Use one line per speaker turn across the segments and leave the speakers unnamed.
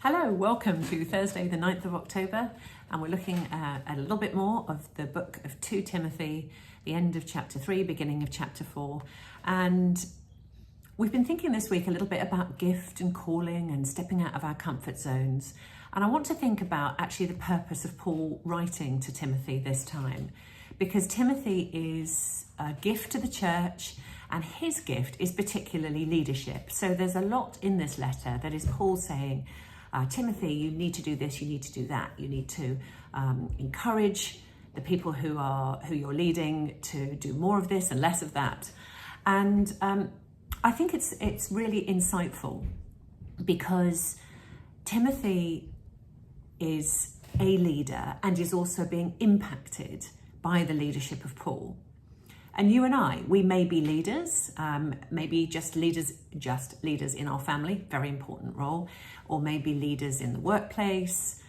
Hello, welcome to Thursday the 9th of October, and we're looking at a little bit more of the book of 2 Timothy, the end of chapter 3, beginning of chapter 4. And we've been thinking this week a little bit about gift and calling and stepping out of our comfort zones. And I want to think about actually the purpose of Paul writing to Timothy this time, because Timothy is a gift to the church, and his gift is particularly leadership. So there's a lot in this letter that is Paul saying, Timothy, you need to do this, you need to do that. You need to encourage the people who you're leading to do more of this and less of that. And I think it's really insightful, because Timothy is a leader and is also being impacted by the leadership of Paul. And you and I, we may be leaders, maybe just leaders in our family, very important role, or maybe leaders in the workplace,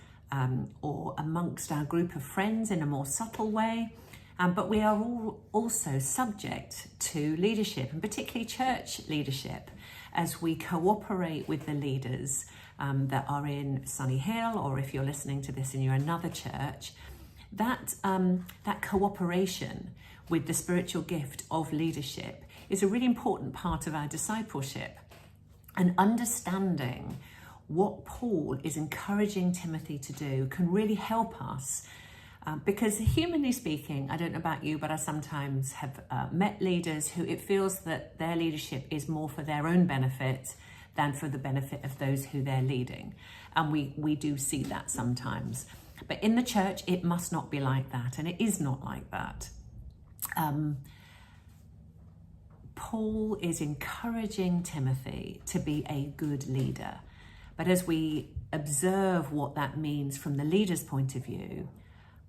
or amongst our group of friends in a more subtle way. But we are all also subject to leadership, and particularly church leadership, as we cooperate with the leaders that are in Sunny Hill, or if you're listening to this and you're another church, that cooperation with the spiritual gift of leadership is a really important part of our discipleship. And understanding what Paul is encouraging Timothy to do can really help us, because humanly speaking, I don't know about you, but I sometimes have met leaders who it feels that their leadership is more for their own benefit than for the benefit of those who they're leading. And we do see that sometimes. But in the church, it must not be like that, and it is not like that. Paul is encouraging Timothy to be a good leader. But as we observe what that means from the leader's point of view,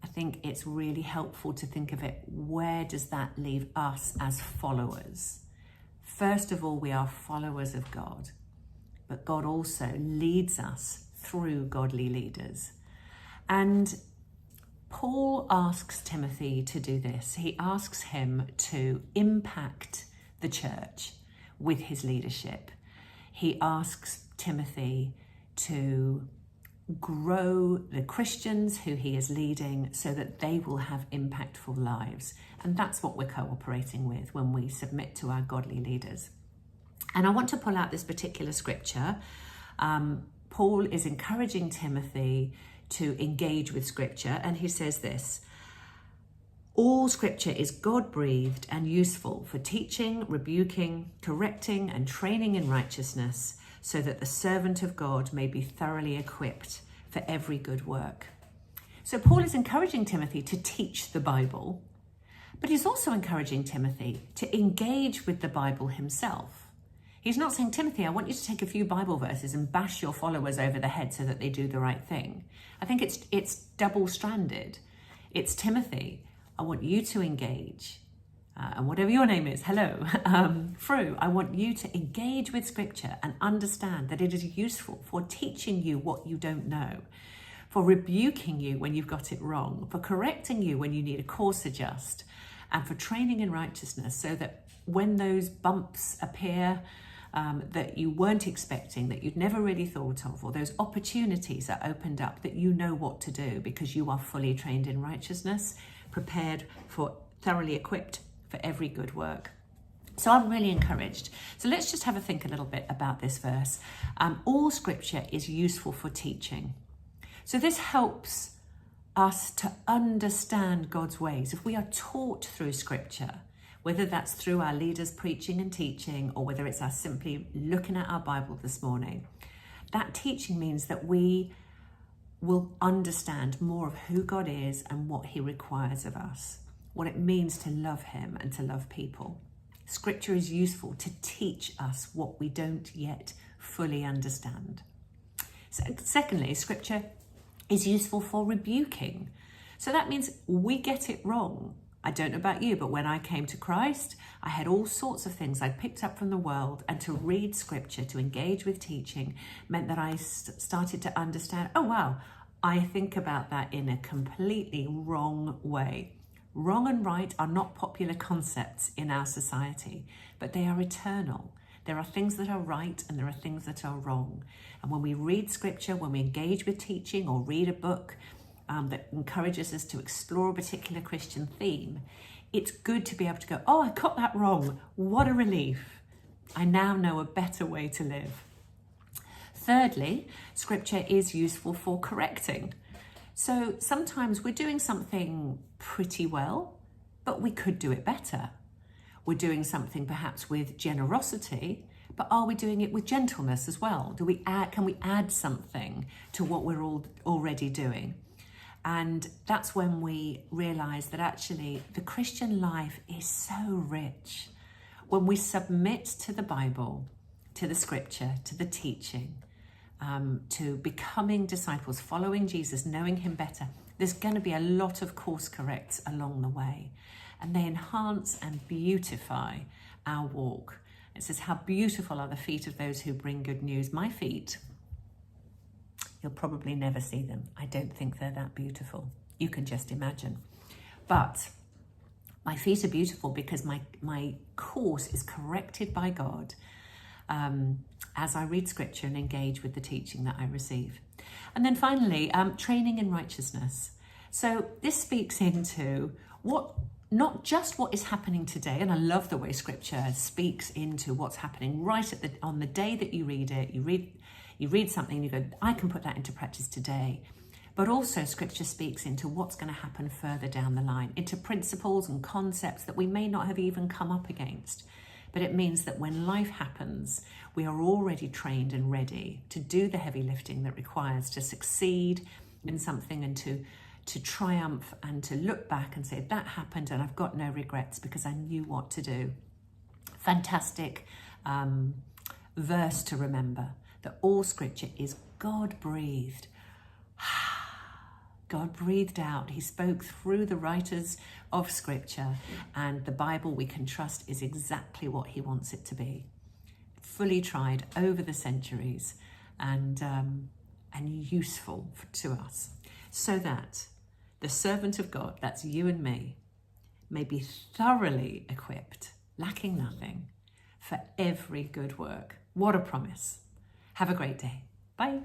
I think it's really helpful to think of it, where does that leave us as followers? First of all, we are followers of God, but God also leads us through godly leaders. And Paul asks Timothy to do this. He asks him to impact the church with his leadership. He asks Timothy to grow the Christians who he is leading so that they will have impactful lives. And that's what we're cooperating with when we submit to our godly leaders. And I want to pull out this particular scripture. Paul is encouraging Timothy to engage with scripture, and he says this: all scripture is God-breathed and useful for teaching, rebuking, correcting, and training in righteousness, so that the servant of God may be thoroughly equipped for every good work. So Paul is encouraging Timothy to teach the Bible, but he's also encouraging Timothy to engage with the Bible himself. He's not saying, Timothy, I want you to take a few Bible verses and bash your followers over the head so that they do the right thing. I think it's double-stranded. It's, Timothy, I want you to engage, and whatever your name is, hello, Fru, I want you to engage with scripture and understand that it is useful for teaching you what you don't know, for rebuking you when you've got it wrong, for correcting you when you need a course adjust, and for training in righteousness, so that when those bumps appear that you weren't expecting, that you'd never really thought of, or those opportunities are opened up, that you know what to do because you are fully trained in righteousness, prepared for, thoroughly equipped for every good work. So I'm really encouraged. So let's just have a think a little bit about this verse. All scripture is useful for teaching. So this helps us to understand God's ways. If we are taught through scripture, whether that's through our leaders preaching and teaching, or whether it's us simply looking at our Bible this morning, that teaching means that we will understand more of who God is and what he requires of us, what it means to love him and to love people. Scripture is useful to teach us what we don't yet fully understand. So, secondly, scripture is useful for rebuking. So that means we get it wrong. I don't know about you, but when I came to Christ, I had all sorts of things I picked up from the world, and to read scripture, to engage with teaching, meant that I started to understand, oh wow, I think about that in a completely wrong way. Wrong and right are not popular concepts in our society, but they are eternal. There are things that are right and there are things that are wrong. And when we read scripture, when we engage with teaching or read a book that encourages us to explore a particular Christian theme, it's good to be able to go, oh, I got that wrong. What a relief. I now know a better way to live. Thirdly, scripture is useful for correcting. So sometimes we're doing something pretty well, but we could do it better. We're doing something perhaps with generosity, but are we doing it with gentleness as well? Can we add something to what we're already doing? And that's when we realize that actually the Christian life is so rich. When we submit to the Bible, to the scripture, to the teaching, to becoming disciples, following Jesus, knowing him better, there's going to be a lot of course corrects along the way. And they enhance and beautify our walk. It says, how beautiful are the feet of those who bring good news. My feet, you'll probably never see them. I don't think they're that beautiful. You can just imagine. But my feet are beautiful because my course is corrected by God as I read scripture and engage with the teaching that I receive. And then finally, training in righteousness. So this speaks into not just what is happening today, and I love the way scripture speaks into what's happening right on the day that you read it. You read something and you go, I can put that into practice today. But also scripture speaks into what's going to happen further down the line, into principles and concepts that we may not have even come up against. But it means that when life happens, we are already trained and ready to do the heavy lifting that requires to succeed in something and to triumph and to look back and say, that happened and I've got no regrets because I knew what to do. Fantastic verse to remember, that all scripture is God-breathed. God breathed out. He spoke through the writers of scripture, and the Bible we can trust is exactly what he wants it to be. Fully tried over the centuries and useful to us, so that the servant of God, that's you and me, may be thoroughly equipped, lacking nothing, for every good work. What a promise. Have a great day. Bye.